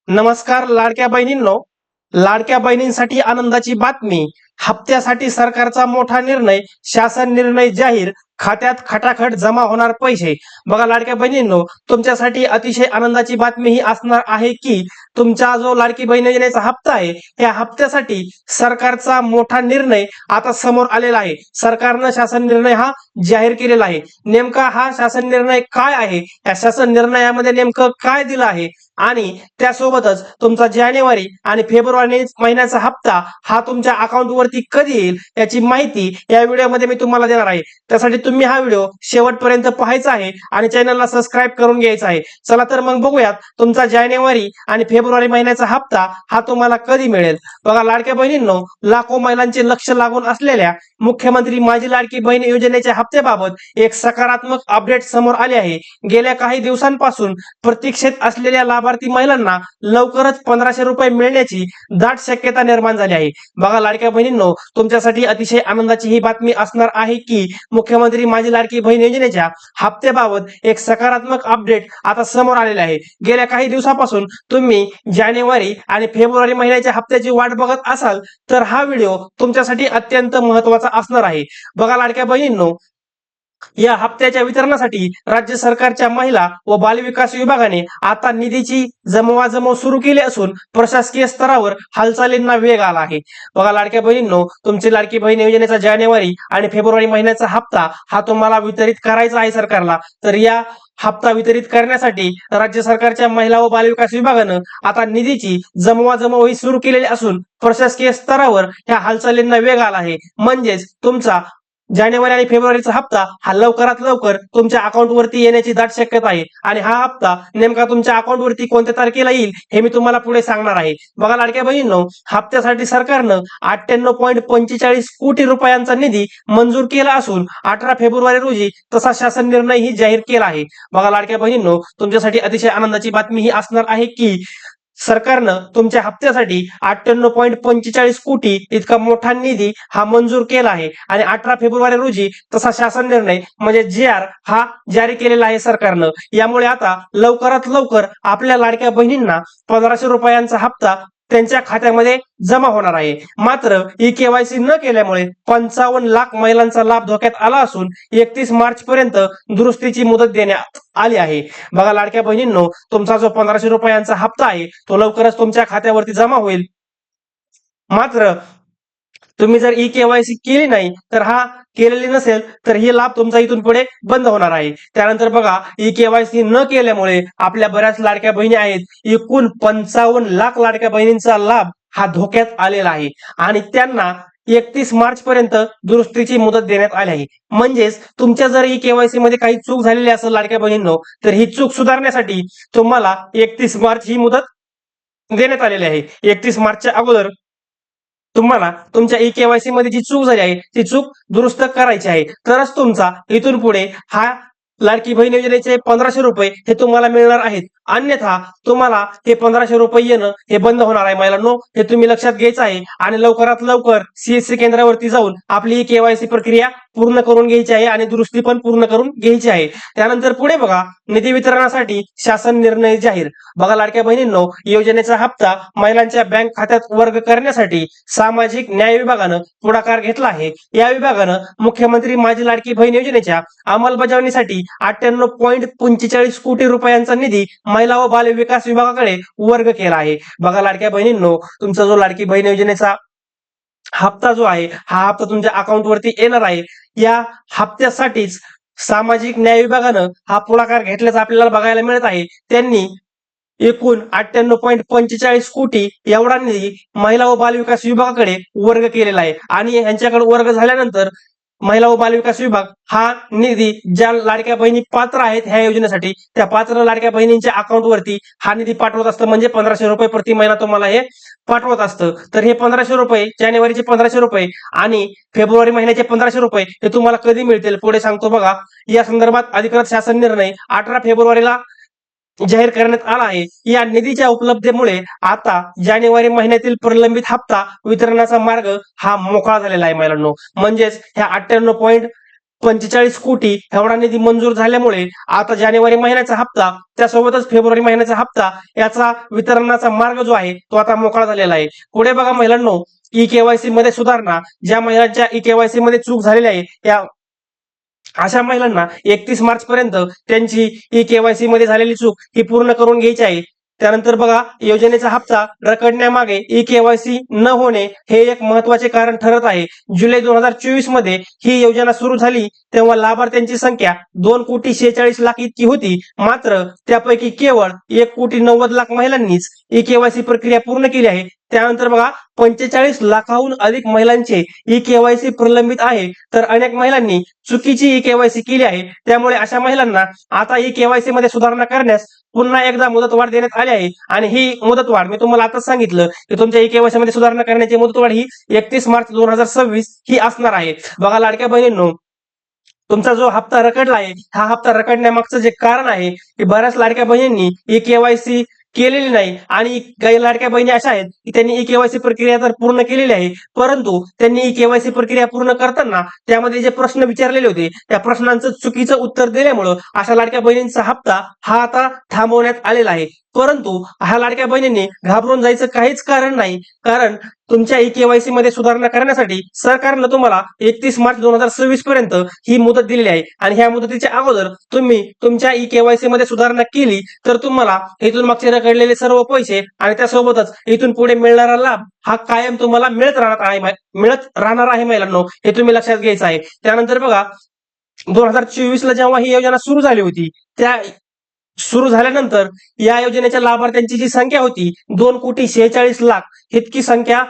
नमस्कार लाडक्या बहिणींनो, लाडक्या बहिणींसाठी आनंदाची बातमी. हप्त्यासाठी सरकारचा मोठा निर्णय, शासन निर्णय जाहीर, खात्यात खटाखट जमा होणार पैसे. बघा लाडक्या बहिणींनो, तुमच्यासाठी अतिशय आनंदाची बातमी ही असणार आहे की तुमचा जो लाडकी बहीण योजनेचा हप्ता आहे, या हप्त्यासाठी सरकारचा मोठा निर्णय आता समोर आलेला आहे. सरकारनं शासन निर्णय हा जाहीर केलेला आहे. नेमका हा शासन निर्णय काय आहे, या शासन निर्णयामध्ये नेमकं काय दिलं आहे आणि त्यासोबतच तुमचा जानेवारी आणि फेब्रुवारी महिन्याचा हप्ता हा तुमच्या अकाउंट वरती कधी येईल याची माहिती या व्हिडिओमध्ये मी तुम्हाला देणार आहे. त्यासाठी तुम्ही हा व्हिडिओ शेवटपर्यंत पाहायचा आहे आणि चॅनलला सबस्क्राईब करून घ्यायचा आहे. चला तर मग बघूयात तुमचा जानेवारी आणि फेब्रुवारी महिन्याचा हप्ता हा तुम्हाला कधी मिळेल. बघा लाडक्या बहिणींनो, लाखो महिलांचे लक्ष लागून असलेल्या मुख्यमंत्री माझी लाडकी बहीण योजनेच्या हप्त्याबाबत एक सकारात्मक अपडेट समोर आले आहे. गेल्या काही दिवसांपासून प्रतीक्षेत असलेल्या लाभार्थी महिलांना लवकरच 1500 रुपये मिळण्याची दाट शक्यता निर्माण झाली आहे. बघा लाडक्या बहिणींनो, तुमच्यासाठी अतिशय आनंदाची ही बातमी असणार आहे की मुख्यमंत्री माझी लाडकी बहीण योजनेच्या हप्त्याबाबत एक सकारात्मक अपडेट आता समोर आलेले आहे. गेल्या काही दिवसापासून तुम्ही जानेवारी आणि फेब्रुवारी महिन्याच्या हप्त्याची वाट बघत असाल तर हा व्हिडिओ तुमच्यासाठी अत्यंत महत्त्वाचा असणार आहे. बघा लाडक्या बहिणींनो, या हप्त्याच्या वितरणासाठी राज्य सरकारच्या महिला व बालविकास विभागाने आता निधीची जमवाजमव सुरू केली असून प्रशासकीय स्तरावर हालचालींना वेग आला आहे. बघा लाडक्या बहिणींनो, तुमची लाडकी बहीण योजनेचा जानेवारी आणि फेब्रुवारी महिन्याचा हप्ता हा तुम्हाला वितरित करायचा आहे सरकारला. तर या हप्ता वितरित करण्यासाठी राज्य सरकारच्या महिला व बालविकास विभागानं आता निधीची जमवाजमव ही सुरू केलेली असून प्रशासकीय स्तरावर ह्या हालचालींना वेग आला आहे. म्हणजेच तुमचा जानेवारी आणि फेब्रुवारीचा हप्ता हा लवकरात लवकर तुमच्या अकाउंट वरती येण्याची दाट शक्यता आहे. आणि हा हप्ता नेमका तुमच्या अकाउंट वरती कोणत्या तारखेला येईल हे मी तुम्हाला पुढे सांगणार आहे. बघा लाडक्या बहिणींनो, हप्त्यासाठी सरकारनं 98.45 कोटी रुपयांचा निधी मंजूर केला असून 18 फेब्रुवारी रोजी तसा शासन निर्णय ही जाहीर केला आहे. बघा लाडक्या बहिणींनो, तुमच्यासाठी अतिशय आनंदाची बातमी ही असणार आहे की सरकारनं तुमच्या हप्त्यासाठी 98.45 कोटी इतका मोठा निधी हा मंजूर केला आहे आणि 18 फेब्रुवारी रोजी तसा शासन निर्णय म्हणजे JR हा जारी केलेला आहे सरकारनं. यामुळे आता लवकरात लवकर आपल्या लाडक्या बहिणींना 1500 रुपयांचा हप्ता त्यांच्या खात्यामध्ये जमा होणार आहे. मात्र KYC न केल्यामुळे 55 लाख महिलांचा लाभ धोक्यात आला असून 31 मार्च पर्यंत दुरुस्तीची मुदत देण्यात आली आहे. बघा लाडक्या बहिणींनो, तुमचा जो 1500 रुपयांचा हप्ता आहे तो लवकरच तुमच्या खात्यावरती जमा होईल. मात्र तुम्ही जर KYC केली नाही तर हा केलेली नसेल तर हे लाभ तुमचा इथून पुढे बंद होणार आहे. त्यानंतर बघा, KYC न केल्यामुळे आपल्या बऱ्याच लाडक्या बहिणी आहेत, एकूण 55 लाख लाडक्या बहिणींचा लाभ हा धोक्यात आलेला आहे आणि त्यांना 31 मार्च पर्यंत दुरुस्तीची मुदत देण्यात आली आहे. म्हणजेच तुमच्या जर KYC मध्ये काही चूक झालेली असेल लाडक्या बहिणींनो, तर ही चूक सुधारण्यासाठी तुम्हाला 31 मार्च ही मुदत देण्यात आलेली आहे. 31 मार्चच्या अगोदर तुम्हाला तुमच्या KYC मध्ये जी चूक झाली आहे ती चूक दुरुस्त करायची आहे. तरच तुमचा इथून पुढे हा लाडकी बहीण योजनेचे 1500 रुपये हे तुम्हाला मिळणार आहेत. अन्यथा तुम्हाला हे 1500 रुपये येणं हे बंद होणार आहे. महिलांनो, हे तुम्ही लक्षात घ्यायचं आहे आणि लवकरात लवकर CSC केंद्रावरती जाऊन आपली KYC प्रक्रिया पूर्ण करून घ्यायची आहे आणि दुरुस्ती पण पूर्ण करून घ्यायची आहे. त्यानंतर पुढे बघा, निधी वितरणासाठी शासन निर्णय जाहीर. बघा लाडक्या बहिणींनो, योजनेचा हप्ता महिलांच्या बँक खात्यात वर्ग करण्यासाठी सामाजिक न्याय विभागानं पुढाकार घेतला आहे. या विभागानं मुख्यमंत्री माझी लाडकी बहीण योजनेच्या अंमलबजावणीसाठी 98.45 कोटी रुपयांचा निधी महिला व बाल विकास विभागाकडे वर्ग केला आहे. बघा लाडक्या बहिणींनो, तुमचा जो लाडकी बहीण योजनेचा हप्ता जो आहे हा हप्ता तुमच्या अकाउंट वरती येणार आहे. या हप्त्यासाठीच सामाजिक न्याय विभागानं हा पुढाकार घेतल्याचं आपल्याला बघायला मिळत आहे. त्यांनी एकूण 98.45 कोटी एवढा निधी महिला व बाल विकास विभागाकडे वर्ग केलेला आहे आणि यांच्याकडे वर्ग झाल्यानंतर महिला व बालविकास विभाग हा निधी ज्या लाडक्या बहिणी पात्र आहेत ह्या योजनेसाठी त्या पात्र लाडक्या बहिणींच्या अकाउंट वरती हा निधी पाठवत असतं. म्हणजे 1500 रुपये प्रति महिना तुम्हाला हे पाठवत असतं. तर हे 1500 रुपये, जानेवारीचे 1500 रुपये आणि फेब्रुवारी महिन्याचे 1500 रुपये हे तुम्हाला कधी मिळतील पुढे सांगतो. बघा, या संदर्भात अधिकृत शासन निर्णय 18 फेब्रुवारीला जाहीर करण्यात आला आहे. या निधीच्या उपलब्धतेमुळे आता जानेवारी महिन्यातील प्रलंबित हप्ता वितरणाचा मार्ग हा मोकळा झालेला आहे महिलांनो. म्हणजेच ह्या 45 कोटी एवढा निधी मंजूर झाल्यामुळे आता जानेवारी महिन्याचा हप्ता त्यासोबतच फेब्रुवारी महिन्याचा हप्ता याचा वितरणाचा मार्ग जो आहे तो आता मोकळा झालेला आहे. पुढे बघा महिलांनो, ई केवायसी मध्ये सुधारणा. ज्या महिलांच्या ई केवायसी मध्ये चूक झालेली आहे त्या अशा महिलांना 31 मार्च पर्यंत त्यांची ई केवायसी मध्ये झालेली चूक ही पूर्ण करून घ्यायची आहे. त्यानंतर बघा, योजनेचा हप्ता रखडण्यामागे ई केवायसी न होणे हे एक महत्वाचे कारण ठरत आहे. जुलै 2024 मध्ये ही योजना सुरू झाली तेव्हा लाभार्थ्यांची संख्या 2,46,00,000 इतकी होती. मात्र त्यापैकी केवळ 1,90,00,000 महिलांनीच ई केवायसी प्रक्रिया पूर्ण केली आहे. त्यानंतर बघा, 45 लाखाहून अधिक महिलांचे ई केवायसी प्रलंबित आहे, तर अनेक महिलांनी चुकीची ई केवायसी केली आहे. त्यामुळे अशा महिलांना आता ई केवायसी मध्ये सुधारणा करण्यास पुन्हा एकदा मुदतवाढ देण्यात आली आहे. आणि ही मुदतवाढ मी तुम्हाला आताच सांगितलं की तुमच्या ई केवायसी मध्ये सुधारणा करण्याची मुदतवाढ ही 31 मार्च 2026 ही असणार आहे. बघा लाडक्या बहिणींनो, तुमचा जो हप्ता रखडला आहे हा हप्ता रखडण्यामागचं जे कारण आहे की बऱ्याच लाडक्या बहिणींनी ई केवायसी केलेली नाही. आणि काही लाडक्या बहिणी अशा आहेत की त्यांनी ई केवायसी प्रक्रिया तर पूर्ण केलेली आहे, परंतु त्यांनी ई केवायसी प्रक्रिया पूर्ण करताना त्यामध्ये जे प्रश्न विचारलेले होते त्या प्रश्नांचं चुकीचं उत्तर दिल्यामुळं अशा लाडक्या बहिणींचा हप्ता हा आता थांबवण्यात आलेला आहे. परंतु ह्या लाडक्या बहिणींनी घाबरून जायचं काहीच कारण नाही, कारण तुमच्या ई केवायसी मध्ये सुधारणा करण्यासाठी सरकारनं तुम्हाला 31 मार्च 2026 पर्यंत ही मुदत दिलेली आहे. आणि ह्या मुदतीच्या अगोदर तुम्ही तुमच्या ई केवायसी मध्ये सुधारणा केली तर तुम्हाला इथून मागचे रखडलेले सर्व पैसे आणि त्यासोबतच इथून पुढे मिळणारा लाभ हा कायम तुम्हाला मिळत राहणार आहे महिलांनो, हे तुम्ही लक्षात घ्यायचं आहे. त्यानंतर बघा, 2024 ला जेव्हा ही योजना सुरू झाली होती त्या सुरू झाल्यानंतर या योजनेच्या लाभार्थ्यांची जी संख्या होती 2,46,00,000 इतकी संख्या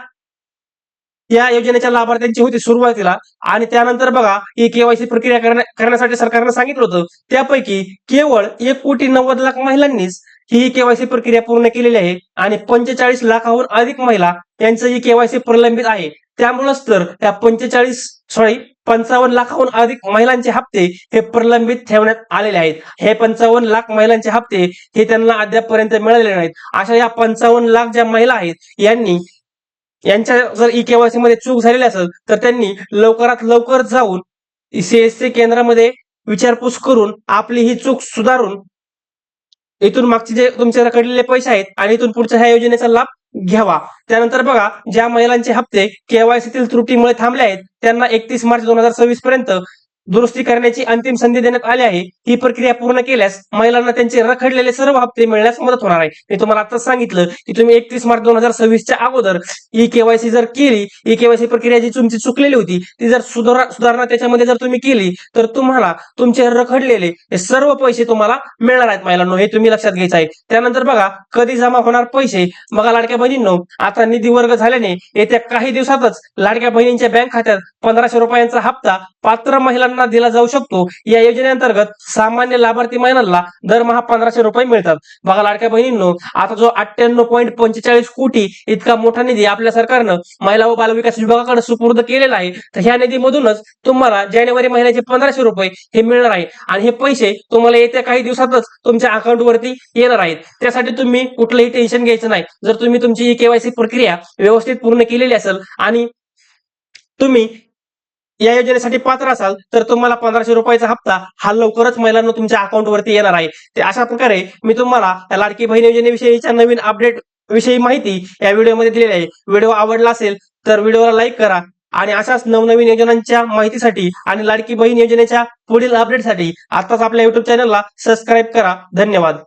या योजनेच्या लाभार्थ्यांची होती सुरुवातीला. आणि त्यानंतर बघा, ई केवायसी प्रक्रिया करण्यासाठी सरकारनं सांगितलं होतं त्यापैकी केवळ 1,90,00,000 महिलांनीच ही केवायसी प्रक्रिया पूर्ण केलेली आहे. आणि 45 लाखाहून अधिक महिला यांचं ई केवायसी प्रलंबित आहे. त्यामुळेच तर त्या 55 लाखाहून अधिक महिलांचे हप्ते हे प्रलंबित ठेवण्यात आलेले आहेत. हे 55 लाख महिलांचे हप्ते हे त्यांना अद्यापपर्यंत मिळालेले नाहीत. अशा या 55 लाख ज्या महिला आहेत यांच्या जर ई केवायसी मध्ये चूक झालेली असेल तर त्यांनी लवकरात लवकर जाऊन सीएससी केंद्रामध्ये विचारपूस करून आपली ही चूक सुधारून इथून मागचे जे तुमचे रखडलेले पैसे आहेत आणि इथून पुढच्या ह्या योजनेचा लाभ घ्यावा. त्यानंतर बघा, ज्या महिलांचे हप्ते केवायसीतील त्रुटीमुळे थांबले आहेत त्यांना 31 मार्च 2026 पर्यंत दुरुस्ती करण्याची अंतिम संधी देण्यात आली आहे. ही प्रक्रिया पूर्ण केल्यास महिलांना त्यांचे रखडलेले सर्व हप्ते मिळण्यास मदत होणार आहे. मी तुम्हाला आताच सांगितलं की तुम्ही 31 मार्च 2026च्या अगोदर ई केवायसी जर केली, ई केवायसी प्रक्रिया जी तुमची चुकलेली होती ती जर सुधारणा त्याच्यामध्ये जर तुम्ही केली तर तुम्हाला तुमचे रखडलेले हे सर्व पैसे तुम्हाला मिळणार आहेत महिलांनो, हे तुम्ही लक्षात घ्यायचं आहे. त्यानंतर बघा, कधी जमा होणार पैसे. बघा लाडक्या बहिणींनो, आता निधी वर्ग झाल्याने येत्या काही दिवसातच लाडक्या बहिणींच्या बँक खात्यात 1500 रुपयांचा हप्ता पात्र महिलांना दिला जाऊ शकतो. या योजनेअंतर्गत सामान्य लाभार्थी महिलांना दरमहा 1500 रुपये मिळतात. बघा लाडक्या बहिणींनो, आता जो 98.45 कोटी इतका मोठा निधी आपल्या सरकारनं महिला व बालविकास विभागाकडे सुपूर्द केलेला आहे, तर ह्या निधीमधूनच तुम्हाला जानेवारी महिन्याचे 1500 रुपये हे मिळणार आहे. आणि हे पैसे तुम्हाला येत्या काही दिवसातच तुमच्या अकाउंटवरती येणार आहेत. त्यासाठी तुम्ही कुठलंही टेन्शन घ्यायचं नाही. जर तुम्ही तुमची केवायसी प्रक्रिया व्यवस्थित पूर्ण केलेली असेल आणि तुम्ही या योजनेसाठी पात्र असाल तर तुम्हाला 1500 रुपयाचा हप्ता हा लवकरच महिलांना तुमच्या अकाउंटवरती येणार आहे. ते अशा प्रकारे मी तुम्हाला या लाडकी बहीण योजनेविषयीच्या नवीन अपडेट विषयी माहिती या व्हिडिओमध्ये दिलेली आहे. व्हिडिओ आवडला असेल तर व्हिडिओला लाईक करा आणि अशाच नवनवीन योजनांच्या माहितीसाठी आणि लाडकी बहीण योजनेच्या पुढील अपडेटसाठी आताच आपल्या युट्यूब चॅनलला सबस्क्राईब करा. धन्यवाद.